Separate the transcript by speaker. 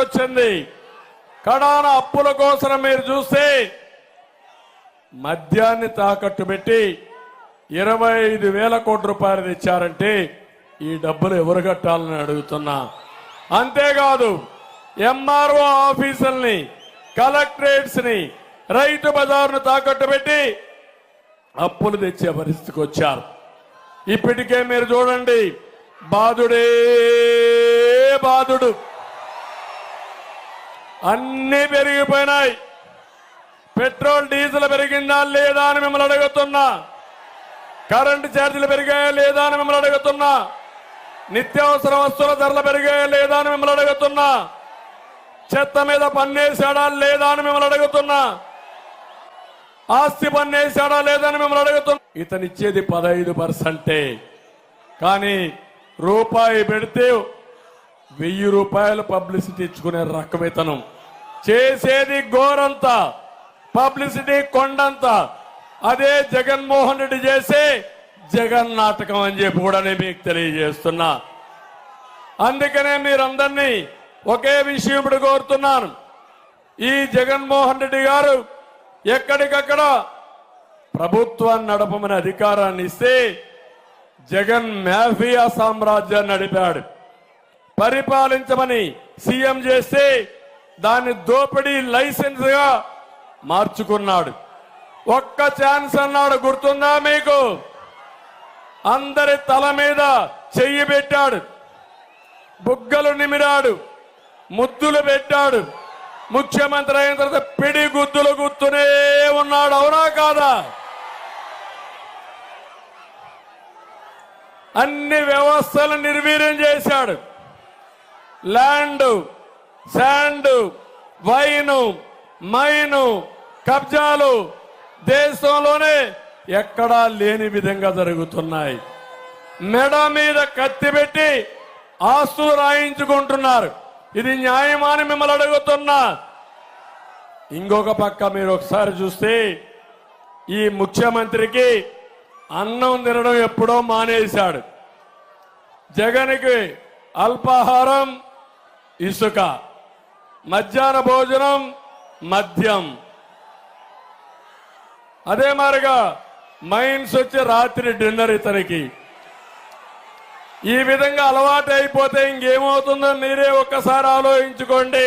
Speaker 1: వచ్చింది. కడాన అప్పుల కోసం మీరు చూస్తే మద్యాన్ని తాకట్టు పెట్టి 25,000 కోట్ల రూపాయలు తెచ్చారంటే ఈ డబ్బులు ఎవరు కట్టాలని అడుగుతున్నా. అంతేకాదు ఎంఆర్ఓ ఆఫీసుల్ని, కలెక్టరేట్స్ ని, రైతు బజార్ను తాకట్టు పెట్టి అప్పులు తెచ్చే పరిస్థితికి వచ్చారు. ఇప్పటికే మీరు చూడండి, బాధుడే బాధుడు, అన్ని పెరిగిపోయినాయి. పెట్రోల్ డీజిల్ పెరిగిందా లేదా అని మిమ్మల్ని అడుగుతున్నా. కరెంటు ఛార్జీలు పెరిగాయా లేదా అని మిమ్మల్ని అడుగుతున్నా. నిత్యావసర వస్తువుల ధరలు పెరిగాయా లేదా అని మిమ్మల్ని అడుగుతున్నా. చెత్త మీద పన్నేసాడా లేదా అని మిమ్మల్ని అడుగుతున్నా. ఆస్తి పన్నేసాడా లేదని మిమ్మల్ని అడుగుతున్నా. ఇతనిచ్చేది 15%. కానీ రూపాయి పెడితే 1000 రూపాయలు పబ్లిసిటీ ఇచ్చుకునే రకం ఇతను. చేసేది గోరంతా, పబ్లిసిటీ కొండంత. అదే జగన్మోహన్ రెడ్డి చేసే జగన్ నాటకం అని చెప్పి కూడా నేను మీకు తెలియజేస్తున్నా. అందుకనే మీరందరినీ ఒకే విషయం ఇప్పుడు కోరుతున్నాను. ఈ జగన్మోహన్ రెడ్డి గారు ఎక్కడికక్కడ ప్రభుత్వాన్ని నడపమని అధికారాన్ని ఇస్తే జగన్ మాఫియా సామ్రాజ్యాన్ని నడిపాడు. పరిపాలించమని సీఎం చేస్తే దాన్ని దోపిడీ లైసెన్స్ గా మార్చుకున్నాడు. ఒక్క ఛాన్స్ అన్నాడు, గుర్తుందా మీకు? అందరి తల మీద చెయ్యి పెట్టాడు, బుగ్గలు నిమిరాడు, ముద్దులు పెట్టాడు. ముఖ్యమంత్రి అయిన తర్వాత పిడి గుద్దులు గుర్తునే ఉన్నాడు. అవునా కాదా? అన్ని వ్యవస్థలు నిర్వీర్యం చేశాడు. ల్యాండ్, శాండ్, వైను, మైను, కబ్జాలు దేశంలోనే ఎక్కడా లేని విధంగా జరుగుతున్నాయి. మెడ మీద కత్తి పెట్టి ఆస్తులు రాయించుకుంటున్నారు. ఇది న్యాయమా అని మిమ్మల్ని అడుగుతున్నా. ఇంకొక పక్క మీరు ఒకసారి చూస్తే ఈ ముఖ్యమంత్రికి అన్నం తినడం ఎప్పుడో మానేశాడు. జగన్కి అల్పాహారం ఇసుక, మధ్యాహ్న భోజనం మద్యం, అదే మారిగా మైన్స్ వచ్చి రాత్రి డిన్నర్ ఇతనికి. ఈ విధంగా అలవాటు అయిపోతే ఇంకేమవుతుందో మీరే ఒక్కసారి ఆలోచించుకోండి.